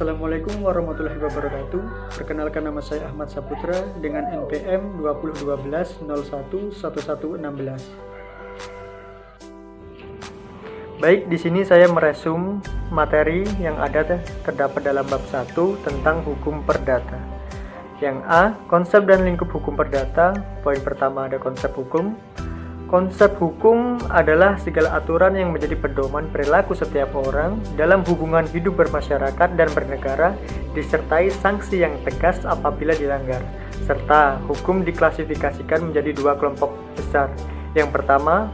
Assalamualaikum warahmatullahi wabarakatuh. Perkenalkan, nama saya Ahmad Saputra dengan NPM 2012-01-1116. Baik, di sini saya meresum materi yang terdapat dalam bab 1 tentang hukum perdata. Yang A, konsep dan lingkup hukum perdata. Poin pertama ada konsep hukum. Konsep hukum adalah segala aturan yang menjadi pedoman perilaku setiap orang dalam hubungan hidup bermasyarakat dan bernegara, disertai sanksi yang tegas apabila dilanggar. Serta hukum diklasifikasikan menjadi dua kelompok besar. Yang pertama,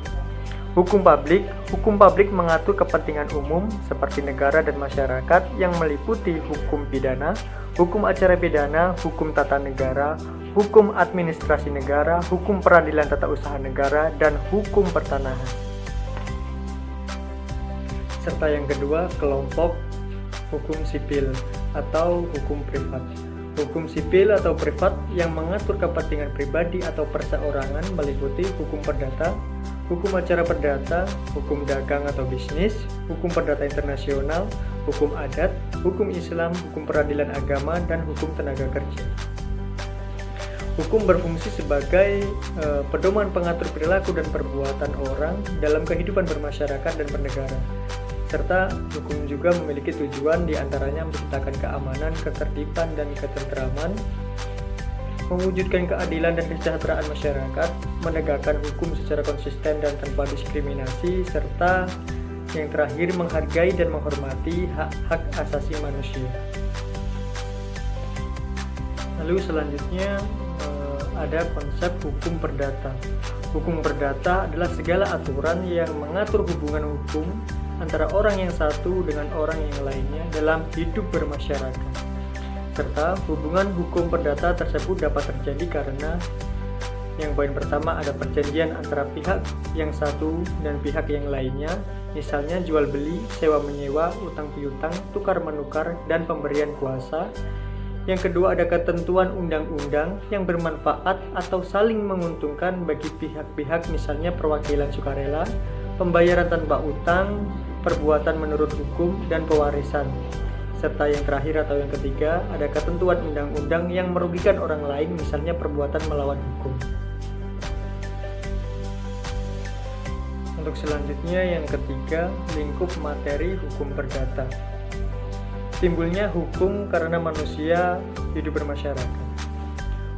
hukum publik. Hukum publik mengatur kepentingan umum seperti negara dan masyarakat yang meliputi hukum pidana, hukum acara pidana, hukum tata negara, hukum administrasi negara, hukum peradilan tata usaha negara, dan hukum pertanahan. Serta yang kedua, kelompok hukum sipil atau hukum privat. Hukum sipil atau privat yang mengatur kepentingan pribadi atau perseorangan meliputi hukum perdata, hukum acara perdata, hukum dagang atau bisnis, hukum perdata internasional, hukum adat, hukum Islam, hukum peradilan agama, dan hukum tenaga kerja. Hukum berfungsi sebagai pedoman pengatur perilaku dan perbuatan orang dalam kehidupan bermasyarakat dan bernegara. Serta hukum juga memiliki tujuan diantaranya menciptakan keamanan, ketertiban, dan ketentraman, mewujudkan keadilan dan kesejahteraan masyarakat, menegakkan hukum secara konsisten dan tanpa diskriminasi, serta yang terakhir menghargai dan menghormati hak-hak asasi manusia. Lalu selanjutnya ada konsep hukum perdata. Hukum perdata adalah segala aturan yang mengatur hubungan hukum antara orang yang satu dengan orang yang lainnya dalam hidup bermasyarakat. Serta hubungan hukum perdata tersebut dapat terjadi karena yang poin pertama ada perjanjian antara pihak yang satu dan pihak yang lainnya, misalnya jual beli, sewa menyewa, utang piutang, tukar menukar, dan pemberian kuasa. Yang kedua ada ketentuan undang-undang yang bermanfaat atau saling menguntungkan bagi pihak-pihak, misalnya perwakilan sukarela, pembayaran tanpa utang, perbuatan menurut hukum, dan pewarisan. Serta yang terakhir atau yang ketiga ada ketentuan undang-undang yang merugikan orang lain, misalnya perbuatan melawan hukum. Untuk selanjutnya yang ketiga, lingkup materi hukum perdata. Timbulnya hukum karena manusia hidup bermasyarakat.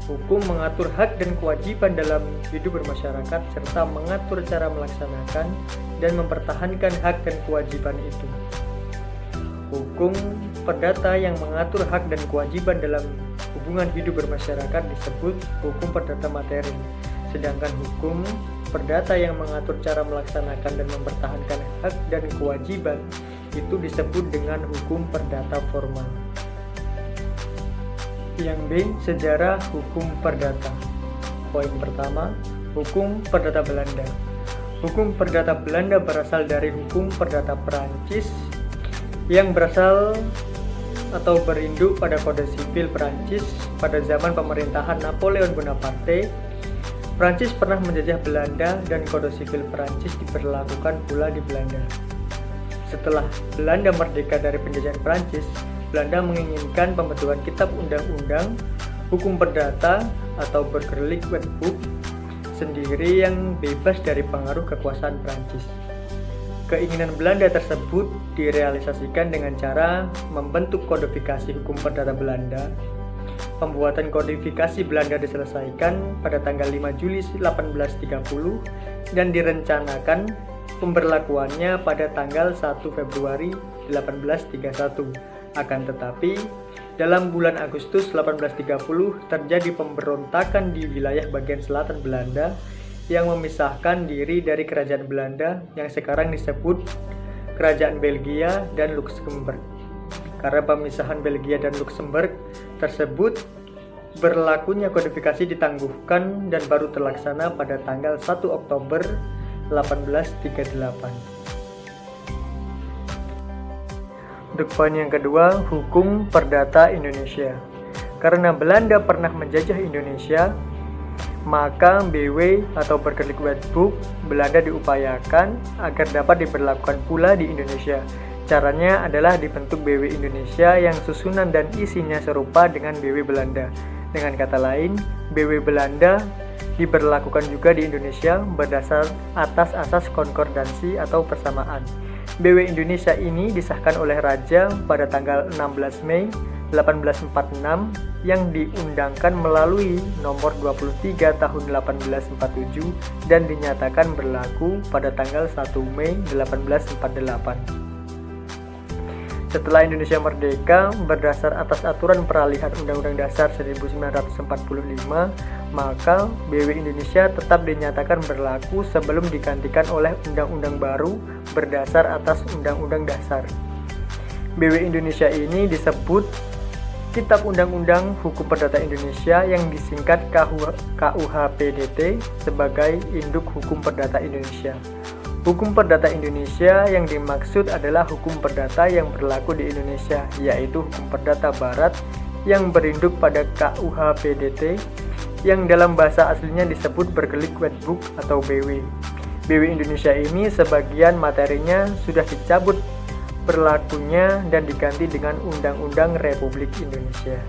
Hukum mengatur hak dan kewajiban dalam hidup bermasyarakat serta mengatur cara melaksanakan dan mempertahankan hak dan kewajiban itu. Hukum perdata yang mengatur hak dan kewajiban dalam hubungan hidup bermasyarakat disebut hukum perdata materi. Sedangkan hukum perdata yang mengatur cara melaksanakan dan mempertahankan hak dan kewajiban itu disebut dengan hukum perdata formal. Yang B, sejarah hukum perdata. Poin pertama, hukum perdata Belanda. Hukum perdata Belanda berasal dari hukum perdata Perancis yang berasal atau berinduk pada kode sipil Perancis pada zaman pemerintahan Napoleon Bonaparte. Perancis pernah menjajah Belanda dan kode sipil Perancis diberlakukan pula di Belanda. Setelah Belanda merdeka dari penjajahan Perancis, Belanda menginginkan pembentukan kitab undang-undang hukum perdata atau Burgerlijk Wetboek sendiri yang bebas dari pengaruh kekuasaan Perancis. Keinginan Belanda tersebut direalisasikan dengan cara membentuk kodifikasi hukum perdata Belanda. Pembuatan kodifikasi Belanda diselesaikan pada tanggal 5 Juli 1830 dan direncanakan pemberlakuannya pada tanggal 1 Februari 1831. Akan tetapi, dalam bulan Agustus 1830 terjadi pemberontakan di wilayah bagian selatan Belanda yang memisahkan diri dari kerajaan Belanda yang sekarang disebut Kerajaan Belgia dan Luxembourg. Karena pemisahan Belgia dan Luxembourg tersebut, berlakunya kodifikasi ditangguhkan dan baru terlaksana pada tanggal 1 Oktober 1838. Untuk poin yang kedua, hukum perdata Indonesia. Karena Belanda pernah menjajah Indonesia, maka BW atau Burgerlijk Wetboek Belanda diupayakan agar dapat diberlakukan pula di Indonesia. Caranya adalah dibentuk BW Indonesia yang susunan dan isinya serupa dengan BW Belanda. Dengan kata lain, BW Belanda diberlakukan juga di Indonesia berdasar atas asas konkordansi atau persamaan. BW Indonesia ini disahkan oleh Raja pada tanggal 16 Mei 1846 yang diundangkan melalui nomor 23 tahun 1847 dan dinyatakan berlaku pada tanggal 1 Mei 1848. Setelah Indonesia merdeka, berdasar atas aturan peralihan Undang-Undang Dasar 1945, maka BW Indonesia tetap dinyatakan berlaku sebelum digantikan oleh Undang-Undang baru berdasar atas Undang-Undang Dasar. BW Indonesia ini disebut Kitab Undang-Undang Hukum Perdata Indonesia yang disingkat KUHPDT sebagai induk Hukum Perdata Indonesia. Hukum Perdata Indonesia yang dimaksud adalah hukum perdata yang berlaku di Indonesia, yaitu hukum perdata Barat yang berinduk pada KUHPDT yang dalam bahasa aslinya disebut Berkelik Wetboek atau BW. BW Indonesia ini sebagian materinya sudah dicabut berlakunya dan diganti dengan Undang-Undang Republik Indonesia.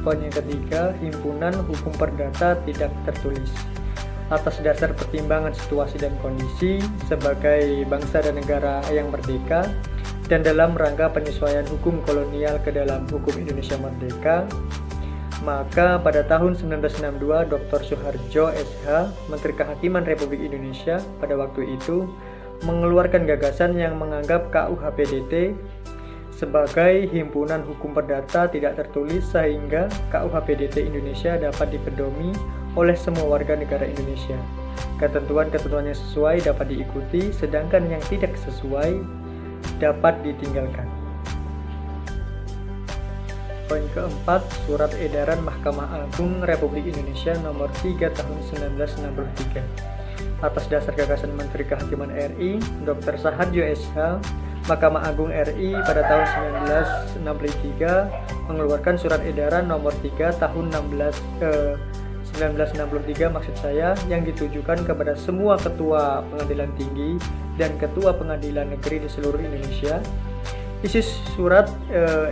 Poin yang ketiga, himpunan hukum perdata tidak tertulis. Atas dasar pertimbangan situasi dan kondisi sebagai bangsa dan negara yang merdeka dan dalam rangka penyesuaian hukum kolonial ke dalam hukum Indonesia merdeka, maka pada tahun 1962 Dr. Soeharjo SH, Menteri Kehakiman Republik Indonesia pada waktu itu mengeluarkan gagasan yang menganggap KUHPDT sebagai himpunan hukum perdata tidak tertulis sehingga KUHPDT Indonesia dapat dipedomi oleh semua warga negara Indonesia. Ketentuan-ketentuan yang sesuai dapat diikuti, sedangkan yang tidak sesuai dapat ditinggalkan. Poin keempat, Surat Edaran Mahkamah Agung Republik Indonesia Nomor 3 Tahun 1963. Atas dasar gagasan Menteri Kehakiman RI, Dr. Soeharjo SH, Mahkamah Agung RI pada tahun 1963 mengeluarkan Surat Edaran Nomor 3 Tahun 1963 maksud saya, yang ditujukan kepada semua ketua pengadilan tinggi dan ketua pengadilan negeri di seluruh Indonesia. Isi surat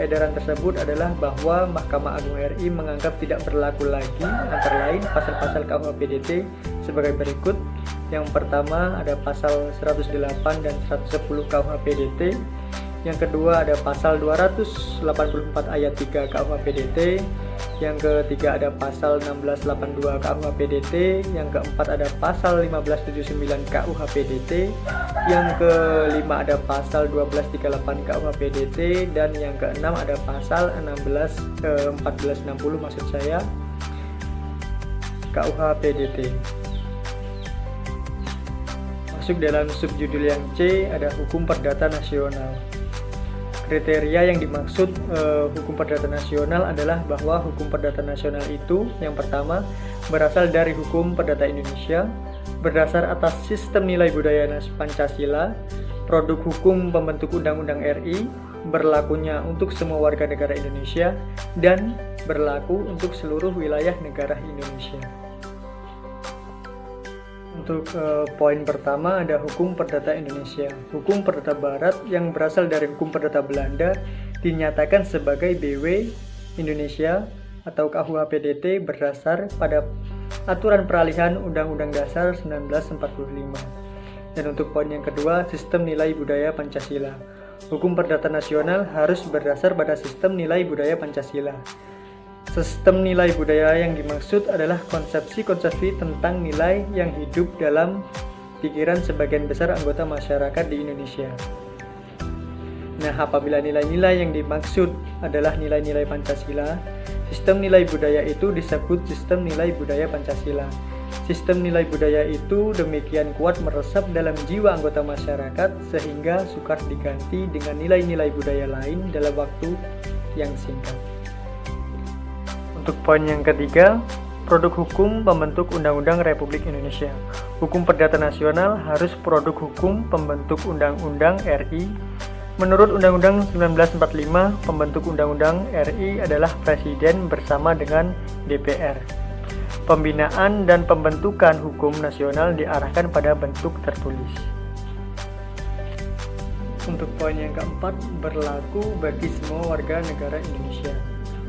edaran tersebut adalah bahwa Mahkamah Agung RI menganggap tidak berlaku lagi antara lain pasal-pasal KUHPDT sebagai berikut. Yang pertama ada pasal 108 dan 110 KUHPDT. Yang kedua ada pasal 284 ayat 3 KUHPDT. Yang ketiga ada pasal 1682 KUHPDT. Yang keempat ada pasal 1579 KUHPDT. Yang kelima ada pasal 1238 KUHPDT. Dan yang keenam ada pasal 1460 maksud saya KUHPDT. Masuk dalam subjudul yang C ada hukum perdata nasional. Kriteria yang dimaksud hukum perdata nasional adalah bahwa hukum perdata nasional itu yang pertama berasal dari hukum perdata Indonesia, berdasar atas sistem nilai budaya Pancasila, produk hukum pembentuk Undang-Undang RI, berlakunya untuk semua warga negara Indonesia, dan berlaku untuk seluruh wilayah negara Indonesia. Untuk poin pertama ada hukum perdata Indonesia. Hukum perdata Barat yang berasal dari hukum perdata Belanda dinyatakan sebagai BW Indonesia atau KUHPDT berdasar pada aturan peralihan Undang-Undang Dasar 1945. Dan untuk poin yang kedua, sistem nilai budaya Pancasila. Hukum perdata nasional harus berdasar pada sistem nilai budaya Pancasila. Sistem nilai budaya yang dimaksud adalah konsepsi-konsepsi tentang nilai yang hidup dalam pikiran sebagian besar anggota masyarakat di Indonesia. Nah, apabila nilai-nilai yang dimaksud adalah nilai-nilai Pancasila, sistem nilai budaya itu disebut sistem nilai budaya Pancasila. Sistem nilai budaya itu demikian kuat meresap dalam jiwa anggota masyarakat sehingga sukar diganti dengan nilai-nilai budaya lain dalam waktu yang singkat. Untuk poin yang ketiga, produk hukum pembentuk Undang-Undang Republik Indonesia. Hukum perdata nasional harus produk hukum pembentuk Undang-Undang RI. Menurut Undang-Undang 1945, pembentuk Undang-Undang RI adalah Presiden bersama dengan DPR. Pembinaan dan pembentukan hukum nasional diarahkan pada bentuk tertulis. Untuk poin yang keempat, berlaku bagi semua warga negara Indonesia.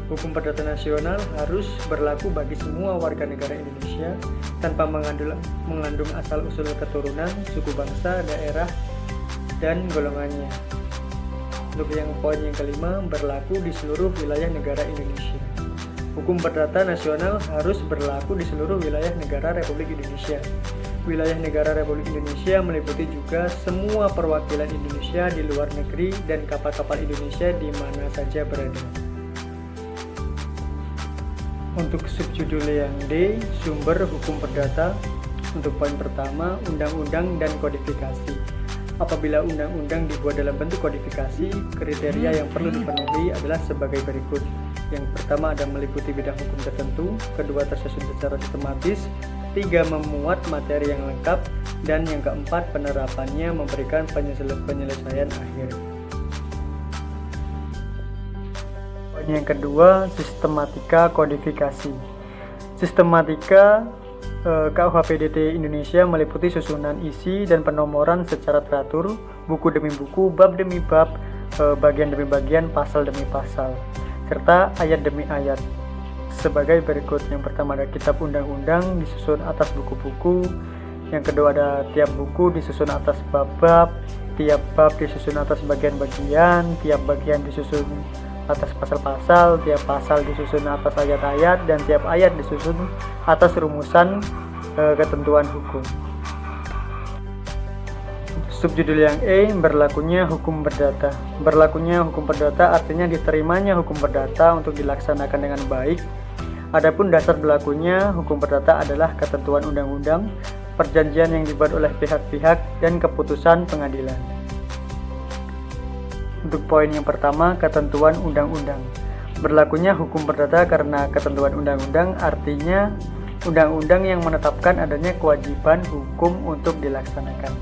Hukum perdata nasional harus berlaku bagi semua warga negara Indonesia tanpa mengandung asal-usul keturunan, suku bangsa, daerah, dan golongannya. Untuk yang poin yang kelima, berlaku di seluruh wilayah negara Indonesia. Hukum perdata nasional harus berlaku di seluruh wilayah negara Republik Indonesia. Wilayah negara Republik Indonesia meliputi juga semua perwakilan Indonesia di luar negeri dan kapal-kapal Indonesia di mana saja berada. Untuk subjudul yang D, sumber hukum perdata. Untuk poin pertama, undang-undang dan kodifikasi. Apabila undang-undang dibuat dalam bentuk kodifikasi, kriteria yang perlu dipenuhi adalah sebagai berikut. Yang pertama ada meliputi bidang hukum tertentu, kedua tersusun secara sistematis, tiga memuat materi yang lengkap, dan yang keempat penerapannya memberikan penyelesaian akhir. Poin yang kedua, sistematika kodifikasi. Sistematika KUHP-DT Indonesia meliputi susunan isi dan penomoran secara teratur, buku demi buku, bab demi bab, bagian demi bagian, pasal demi pasal, serta ayat demi ayat. Sebagai berikut. Yang pertama ada kitab undang-undang disusun atas buku-buku. Yang kedua ada tiap buku disusun atas bab-bab, tiap bab disusun atas bagian-bagian, tiap bagian disusun atas pasal-pasal, tiap pasal disusun atas ayat-ayat, dan tiap ayat disusun atas rumusan ketentuan hukum. Subjudul yang E, berlakunya hukum perdata. Berlakunya hukum perdata artinya diterimanya hukum perdata untuk dilaksanakan dengan baik. Adapun dasar berlakunya hukum perdata adalah ketentuan undang-undang, perjanjian yang dibuat oleh pihak-pihak, dan keputusan pengadilan. Untuk poin yang pertama, ketentuan undang-undang. Berlakunya hukum perdata karena ketentuan undang-undang artinya undang-undang yang menetapkan adanya kewajiban hukum untuk dilaksanakan.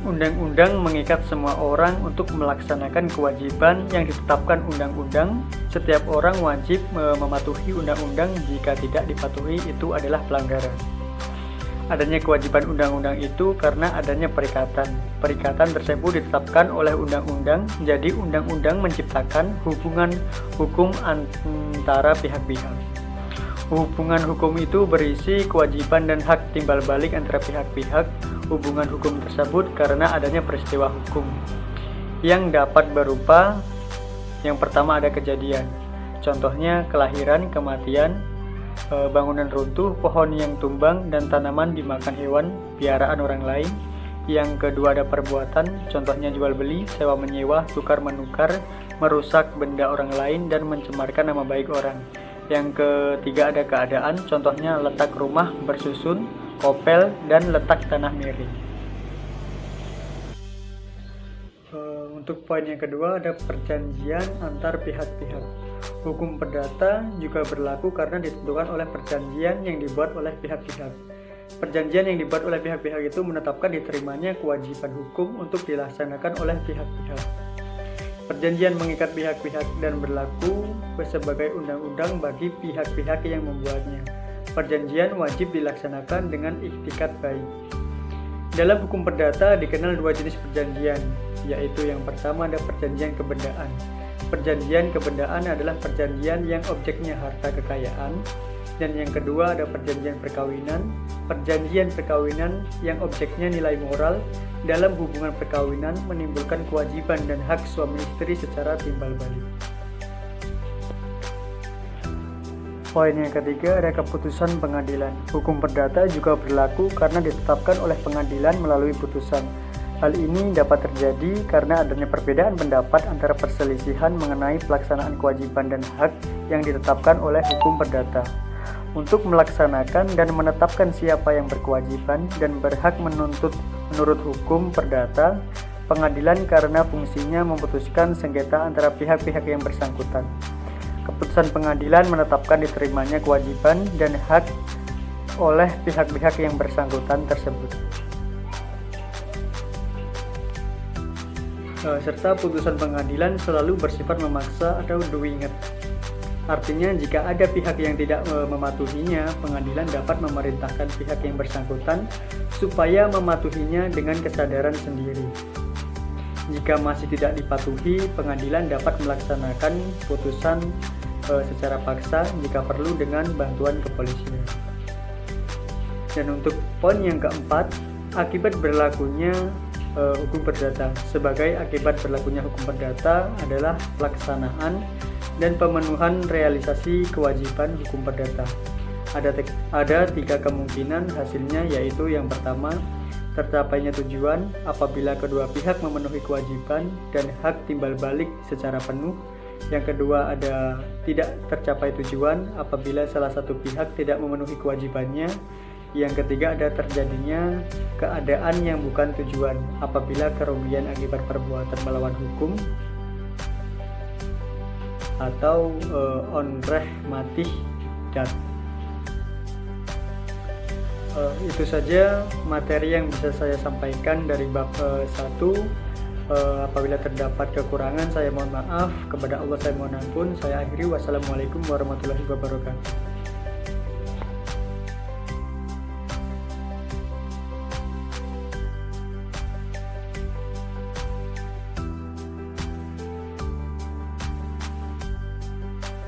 Undang-undang mengikat semua orang untuk melaksanakan kewajiban yang ditetapkan undang-undang. Setiap orang wajib mematuhi undang-undang, jika tidak dipatuhi itu adalah pelanggaran. Adanya kewajiban undang-undang itu karena adanya perikatan. Perikatan tersebut ditetapkan oleh undang-undang, jadi undang-undang menciptakan hubungan hukum antara pihak-pihak. Hubungan hukum itu berisi kewajiban dan hak timbal balik antara pihak-pihak. Hubungan hukum tersebut karena adanya peristiwa hukum yang dapat berupa yang pertama ada kejadian. Contohnya kelahiran, kematian, bangunan runtuh, pohon yang tumbang, dan tanaman dimakan hewan piaraan orang lain. Yang kedua ada perbuatan, contohnya jual beli, sewa menyewa, tukar menukar, merusak benda orang lain, dan mencemarkan nama baik orang. Yang ketiga ada keadaan, contohnya letak rumah bersusun, kopel, dan letak tanah miring. Untuk poin yang kedua ada perjanjian antar pihak-pihak. Hukum perdata juga berlaku karena ditentukan oleh perjanjian yang dibuat oleh pihak-pihak. Perjanjian yang dibuat oleh pihak-pihak itu menetapkan diterimanya kewajiban hukum untuk dilaksanakan oleh pihak-pihak. Perjanjian mengikat pihak-pihak dan berlaku sebagai undang-undang bagi pihak-pihak yang membuatnya. Perjanjian wajib dilaksanakan dengan iktikat baik. Dalam hukum perdata dikenal dua jenis perjanjian, yaitu yang pertama ada perjanjian kebendaan. Perjanjian kebendaan adalah perjanjian yang objeknya harta kekayaan, dan yang kedua ada perjanjian perkawinan. Perjanjian perkawinan yang objeknya nilai moral. Dalam hubungan perkawinan menimbulkan kewajiban dan hak suami istri secara timbal balik. Poin yang ketiga ada keputusan pengadilan. Hukum perdata juga berlaku karena ditetapkan oleh pengadilan melalui putusan. Hal ini dapat terjadi karena adanya perbedaan pendapat antara perselisihan mengenai pelaksanaan kewajiban dan hak yang ditetapkan oleh hukum perdata. Untuk melaksanakan dan menetapkan siapa yang berkewajiban dan berhak menuntut menurut hukum perdata, pengadilan karena fungsinya memutuskan sengketa antara pihak-pihak yang bersangkutan. Keputusan pengadilan menetapkan diterimanya kewajiban dan hak oleh pihak-pihak yang bersangkutan tersebut. Serta putusan pengadilan selalu bersifat memaksa atau doinget. Artinya jika ada pihak yang tidak mematuhinya, pengadilan dapat memerintahkan pihak yang bersangkutan supaya mematuhinya dengan kesadaran sendiri. Jika masih tidak dipatuhi, pengadilan dapat melaksanakan putusan secara paksa jika perlu dengan bantuan kepolisian. Dan untuk poin yang keempat, akibat berlakunya hukum perdata. Sebagai akibat berlakunya hukum perdata adalah pelaksanaan dan pemenuhan realisasi kewajiban hukum perdata. Ada 3 kemungkinan hasilnya, yaitu yang pertama, tercapainya tujuan apabila kedua pihak memenuhi kewajiban dan hak timbal balik secara penuh. Yang kedua, ada tidak tercapai tujuan apabila salah satu pihak tidak memenuhi kewajibannya. Yang ketiga, ada terjadinya keadaan yang bukan tujuan apabila kerugian akibat perbuatan melawan hukum atau onreh mati dan itu saja materi yang bisa saya sampaikan dari bab 1. Apabila terdapat kekurangan, saya mohon maaf. Kepada Allah saya mohon ampun. Saya akhiri. Wassalamualaikum warahmatullahi wabarakatuh.